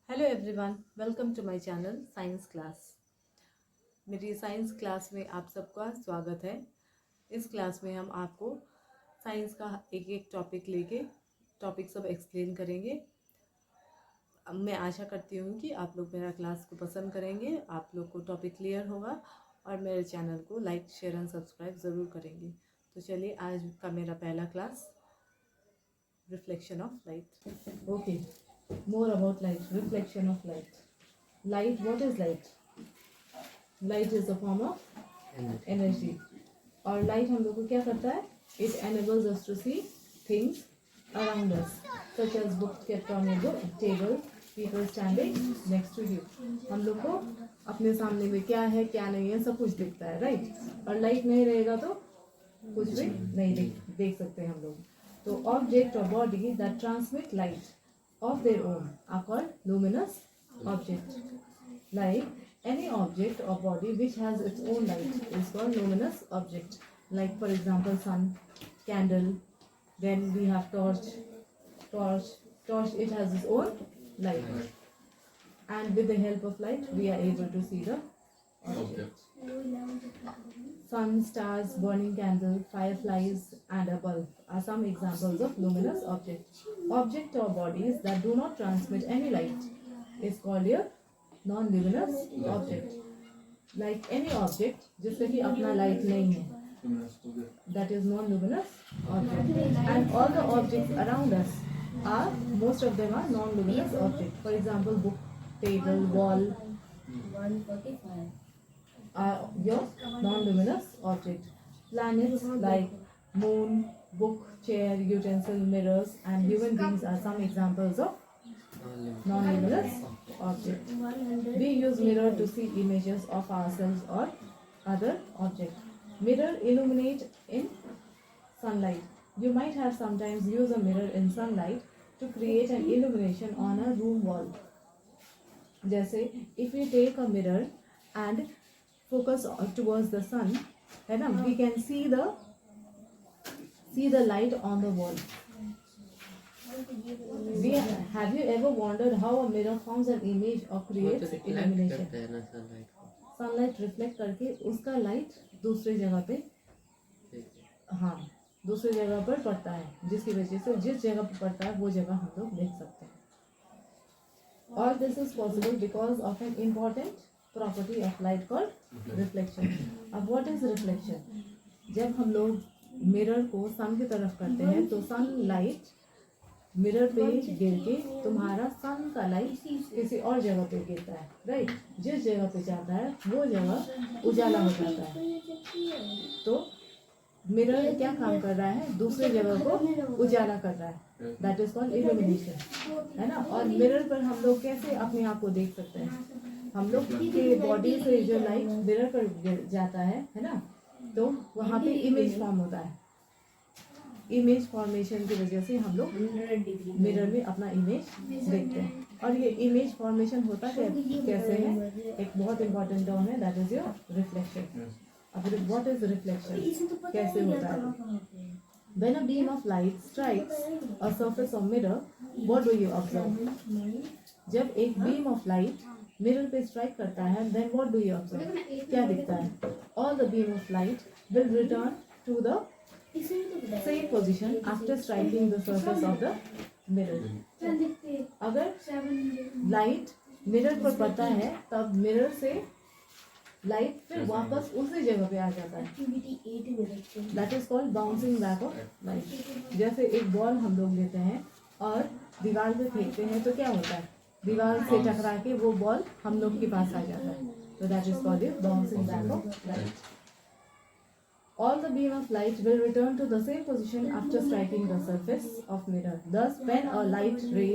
Hello everyone, welcome to my channel science class. मेरी science class में आप सबका स्वागत है। इस क्लास में हम आपको साइंस का एक एक टॉपिक लेके टॉपिक सब एक्सप्लेन करेंगे। अब मैं आशा करती हूँ कि आप लोग मेरा क्लास को पसंद करेंगे, आप लोग को टॉपिक क्लियर होगा और मेरे चैनल को लाइक, शेयर एंड सब्सक्राइब ज़रूर करेंगे। तो चलिए, आज का मेरा पहला class reflection of light. Okay, more about light. Reflection of light. Light, what is light? Light is a form of energy. और light हम लोग को क्या करता है? It enables us to see things around us, such as books kept on your table, people standing next to you. हम लोग को अपने सामने में क्या है क्या नहीं है सब कुछ दिखता है, राइट? और लाइट नहीं रहेगा तो कुछ भी नहीं देख सकते हम लोग। तो ऑब्जेक्ट और body that transmit light of their own are called luminous object. Like any object or body which has its own light is called luminous object. Like for example, sun, candle. Then we have torch. Torch. It has its own light, and with the help of light, we are able to see the object. Sun, stars, burning candle, fireflies, and a bulb are some examples of luminous objects. Object or bodies that do not transmit any light is called a non-luminous object. Like any object जिससे कि अपना light नहीं है, that is non-luminous object. And all the objects around us are, most of them are non-luminous objects. For example, book, table, wall, 145. Are your non-luminous object. Planets like moon, book, chair, utensil, mirrors, and human beings are some examples of non-luminous object. We use mirror to see images of ourselves or other objects. Mirror illuminate in sunlight. You might have sometimes used a mirror in sunlight to create an illumination on a room wall. जैसे if we take a mirror and focus towards the sun, है ना, we can see the light on the wall. Have you ever wondered how a mirror forms an image or creates illumination? Sunlight reflect करके उसका light दूसरी जगह पे, हाँ, दूसरी जगह पर पड़ता है, जिसकी वजह से जिस जगह पर पड़ता है वो जगह हम लोग देख सकते हैं. All this is possible because of an important property of light called reflection. अब what is reflection? जब हम लोग मिरर को सन की तरफ करते हैं तो सन लाइट मिरर पे गिर के तुम्हारा सन का लाइट किसी और जगह पे गिरता है, राइट? जिस जगह पे जाता है वो जगह उजाला हो जाता है. तो मिरर क्या काम कर रहा है? दूसरे जगह को उजाला कर रहा है. दैट इज कॉल्ड इल्यूमिनेशन, है ना. और मिरर पर हम लोग कैसे अपने आप को देख सकते हैं? हम लोग के बॉडी से जो लाइट मिरर पर जाता है ना, तो वहाँ पे इमेज फॉर्म होता है. इमेज फॉर्मेशन की वजह से हम लोग मिरर में अपना इमेज देखते हैं. और ये इमेज फॉर्मेशन होता कैसे है? एक बहुत इंपॉर्टेंट टर्म है, दैट इज योर रिफ्लेक्शन. अब व्हाट इज रिफ्लेक्शन? कैसे होता है? When a beam of light strikes a surface of mirror, what do you observe? जब एक beam of light मिरर पे स्ट्राइक करता है, then what do you observe? क्या दिखता है? All the beam of light will return to the same position after striking the surface of the mirror. अगर light mirror पर पड़ता है तब मिरर से लाइट फिर वापस उसी जगह पे आ जाता है. That is called bouncing back of light. जैसे एक बॉल हम लोग लेते हैं और दीवार पे फेंकते हैं तो क्या होता है? दीवार से टकरा के वो बॉल हम लोग के पास आ जाता है. तो that is called bouncing back of light. All the beam of light will return to the same position after striking the surface of mirror. Thus, when a light ray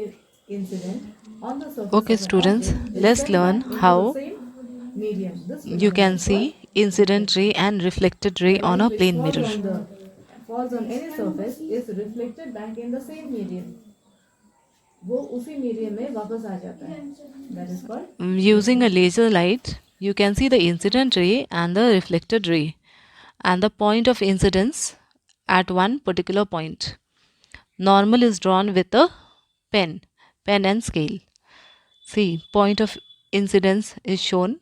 incident on the surface Okay, of an students, object is let's sent learn back into how the same medium, this you can phenomenon is see called incident ray reflection. and reflected ray The on a light which plane mirror. falls on any surface is reflected back in the same medium. वो उसी medium में वापस आ जाता है. That is called Using a laser light, you can see the incident ray and the reflected ray and the point of incidence at one particular point. Normal is drawn with a pen and scale. See, point of incidence is shown.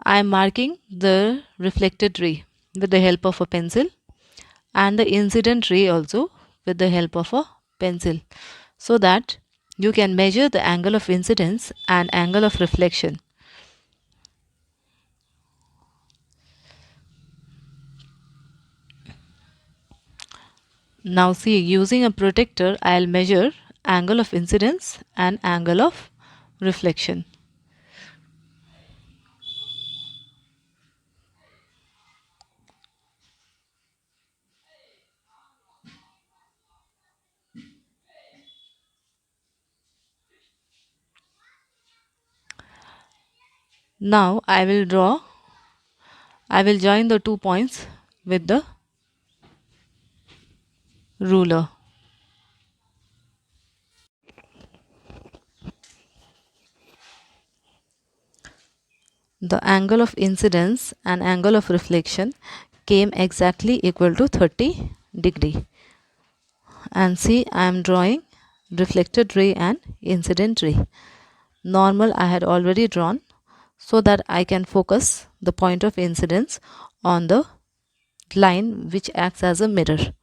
I am marking the reflected ray with the help of a pencil and the incident ray also with the help of a pencil, so that you can measure the angle of incidence and angle of reflection. Now see, using a protector, I'll measure angle of incidence and angle of reflection. Now I will join the 2 points with the ruler. The angle of incidence and angle of reflection came exactly equal to 30 degree. And see, I am drawing reflected ray and incident ray. Normal I had already drawn, so that I can focus the point of incidence on the line which acts as a mirror.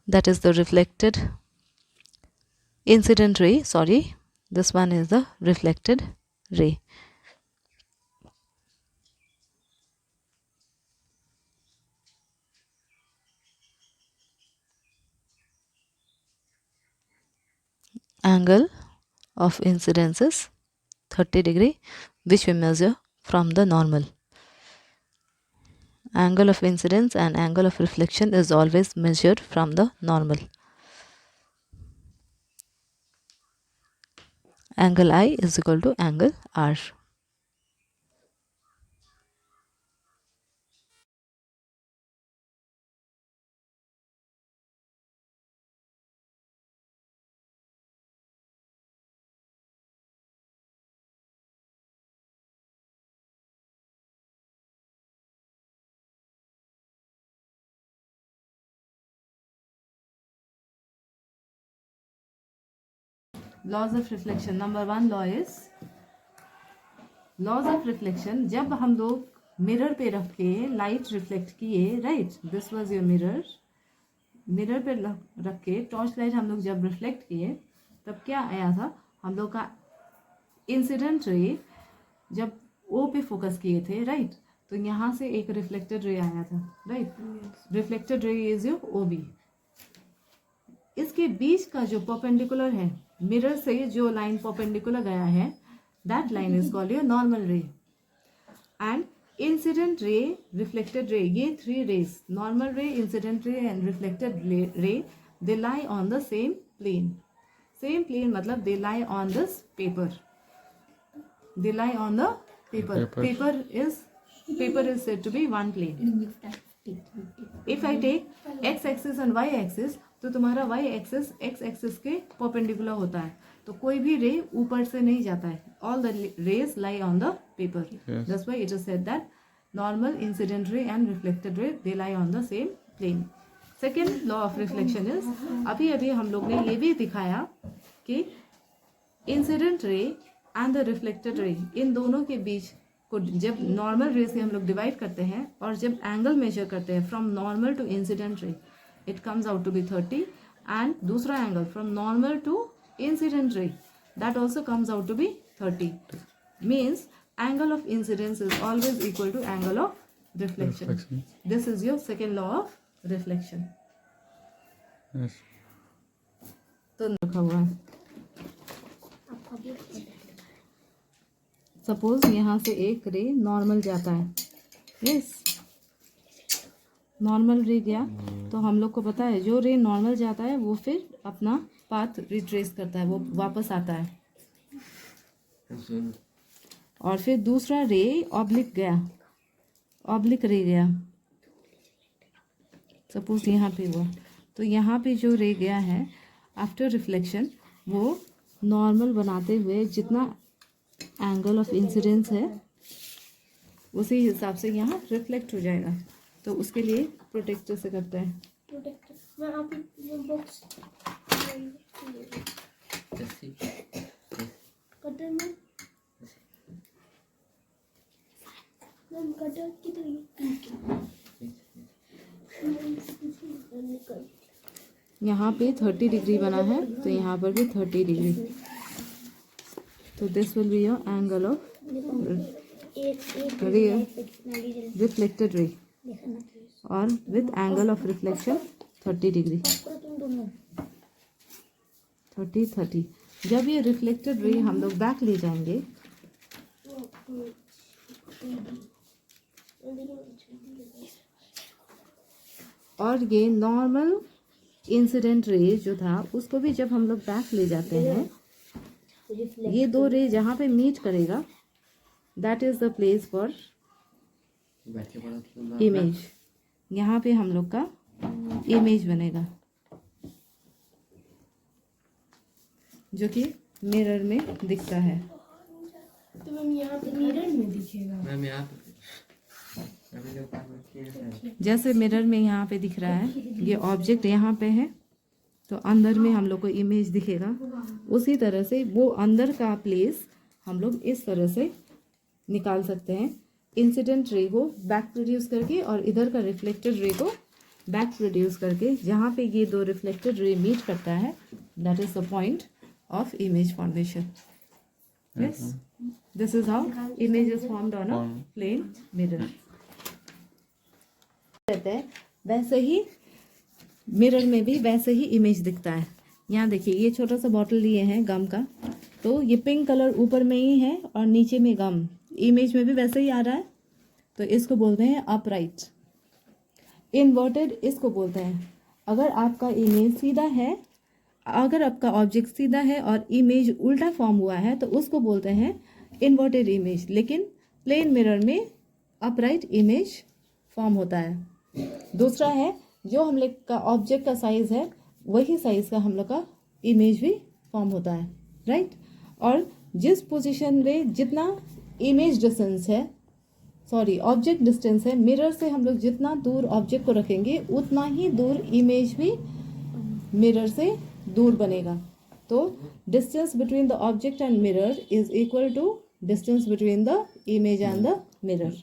That is the reflected incident ray, sorry, this one is the reflected ray. Angle of incidence is 30 degree, which we measure from the normal. Angle of incidence and angle of reflection is always measured from the normal. Angle I is equal to angle R. Laws of reflection, number 1 law is laws of reflection. जब हम लोग mirror पे रख के light reflect किए, right, this was your mirror. Mirror पे रख के टॉर्च लाइट हम लोग जब रिफ्लेक्ट किए, तब क्या आया था, हम लोग का इंसिडेंट रे जब ओ पे फोकस किए थे, राइट, तो यहाँ से एक रिफ्लेक्टेड रे आया था, right. Reflected ray is your O B. इसके बीच का जो परपेंडिकुलर है, मिरर से जो लाइन परपेंडिकुलर गया है, that line is called your normal ray. And incident ray, reflected ray, ये 3 rays, normal ray, incident ray and reflected ray, they lie on the same plane. Same plane मतलब they lie on this paper. They lie on the paper. Paper is said to be one plane. If I take x axis and y axis, तो तुम्हारा y axis x axis के perpendicular होता है, तो कोई भी रे ऊपर से नहीं जाता है. All the rays lie on the paper. Yes. That's why it is said that normal, incident ray and reflected ray, they lie on the same plane. Second law of reflection is, अभी अभी हम लोग ने ये भी दिखाया कि incident ray and the reflected ray, इन दोनों के बीच को जब नॉर्मल रे से हम लोग डिवाइड करते हैं और जब एंगल मेजर करते हैं from normal to incident ray, it comes out to be 30. And दूसरा angle from normal to incident ray, that also comes out to be 30. Means angle of incidence is always equal to angle of reflection. This is your second law of reflection. तो रखा हुआ है. Suppose यहाँ से एक रे normal जाता है, यस, नॉर्मल रे गया, तो हम लोग को पता है जो रे नॉर्मल जाता है वो फिर अपना पाथ रिट्रेस करता है, वो वापस आता है. और फिर दूसरा रे ऑब्लिक गया, ऑब्लिक रे गया, सपोज यहाँ पे हुआ, तो यहाँ पे जो रे गया है आफ्टर रिफ्लेक्शन, वो नॉर्मल बनाते हुए जितना एंगल ऑफ इंसिडेंस है उसी हिसाब से यहाँ रिफ्लेक्ट हो जाएगा. तो उसके लिए प्रोटेक्टर से करते हैं. मैं आप बॉक्स कटर में कटर किधर है? यहाँ पे 30 डिग्री बना है तो यहाँ पर भी 30 डिग्री. तो this will be your angle of reflected ray और with angle of reflection 30 degree. 30. जब ये रिफ्लेक्टेड रे हम लोग बैक ले जाएंगे और ये नॉर्मल इंसिडेंट रे जो था उसको भी जब हम लोग बैक ले जाते हैं, ये दो रे जहाँ पे मीट करेगा that is the place for image. यहाँ पे हम लोग का इमेज बनेगा जो कि मिरर में दिखता है. तो मैम यहाँ पे मिरर में दिखेगा. मैम यहाँ पे जैसे मिरर में यहाँ पे दिख रहा है, ये ऑब्जेक्ट यहाँ पे है तो अंदर में हम लोग को इमेज दिखेगा. उसी तरह से वो अंदर का प्लेस हम लोग इस तरह से निकाल सकते हैं. इंसिडेंट रे को बैक प्रोड्यूस करके और इधर का रिफ्लेक्टेड रे को बैक प्रोड्यूस करके, जहाँ पे ये दो रिफ्लेक्टेड रे मीट करता है that is the point of image formation. Yes, this is how image is formed on a plane mirror. रहता है वैसे ही मिरर में भी वैसे ही इमेज दिखता है. यहाँ देखिए ये छोटा सा बॉटल लिए हैं गम का, तो ये पिंक कलर ऊपर में ही है और नीचे में गम. इमेज में भी वैसे ही आ रहा है तो इसको बोलते हैं अपराइट. इन्वर्टेड इसको बोलते हैं अगर आपका इमेज सीधा है, अगर आपका ऑब्जेक्ट सीधा है और इमेज उल्टा फॉर्म हुआ है तो उसको बोलते हैं इन्वर्टेड इमेज. लेकिन प्लेन मिरर में अपराइट इमेज फॉर्म होता है. दूसरा है जो हम लोग का ऑब्जेक्ट का साइज है वही साइज का हम लोग का इमेज भी फॉर्म होता है, राइट. और जिस पोजीशन में जितना इमेज डिस्टेंस है, सॉरी ऑब्जेक्ट डिस्टेंस है, मिरर से हम लोग जितना दूर ऑब्जेक्ट को रखेंगे उतना ही दूर इमेज भी मिरर से दूर बनेगा. तो distance between the object and mirror is equal to distance between the image and the mirror.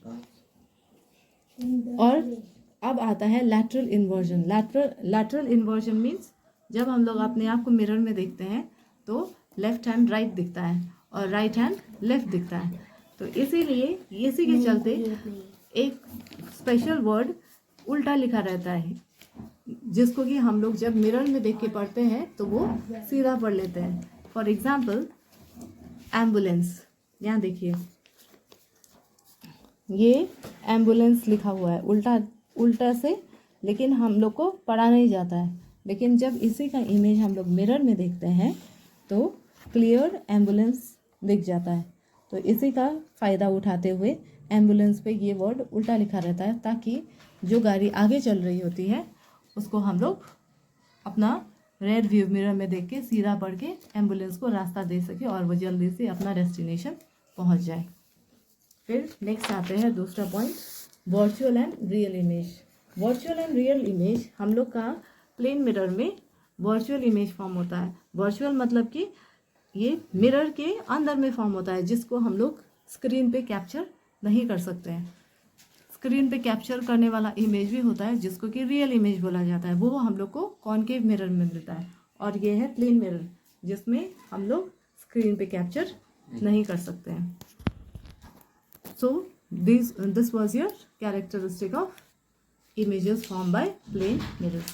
और अब आता है lateral inversion. Lateral inversion means जब हम लोग अपने आप को मिरर में देखते हैं तो लेफ्ट हैंड राइट दिखता है और राइट हैंड लेफ्ट दिखता है. तो इसीलिए इसी के चलते एक स्पेशल वर्ड उल्टा लिखा रहता है जिसको कि हम लोग जब मिरर में देख के पढ़ते हैं तो वो सीधा पढ़ लेते हैं. For example ambulance. यहाँ देखिए ये एम्बुलेंस लिखा हुआ है उल्टा से, लेकिन हम लोग को पढ़ा नहीं जाता है. लेकिन जब इसी का इमेज हम लोग मिरर में देखते हैं तो क्लियर एम्बुलेंस दिख जाता है. तो इसी का फ़ायदा उठाते हुए एम्बुलेंस पे ये वर्ड उल्टा लिखा रहता है ताकि जो गाड़ी आगे चल रही होती है उसको हम लोग अपना रेयर व्यू मिरर में देख के सीधा पढ़ के एम्बुलेंस को रास्ता दे सके और वो जल्दी से अपना डेस्टिनेशन पहुंच जाए. फिर नेक्स्ट आते हैं दूसरा point, virtual and real image. Virtual and real image हम लोग का प्लेन मिरर में वर्चुअल इमेज फॉर्म होता है. वर्चुअल मतलब कि ये मिरर के अंदर में फॉर्म होता है जिसको हम लोग स्क्रीन पे कैप्चर नहीं कर सकते हैं. स्क्रीन पे कैप्चर करने वाला इमेज भी होता है जिसको कि रियल इमेज बोला जाता है. वो हम लोग को कॉनकेव मिरर में मिलता है. और ये है प्लेन मिरर जिसमें हम लोग स्क्रीन पे कैप्चर नहीं कर सकते हैं. So this was your characteristic of images formed by plane mirrors.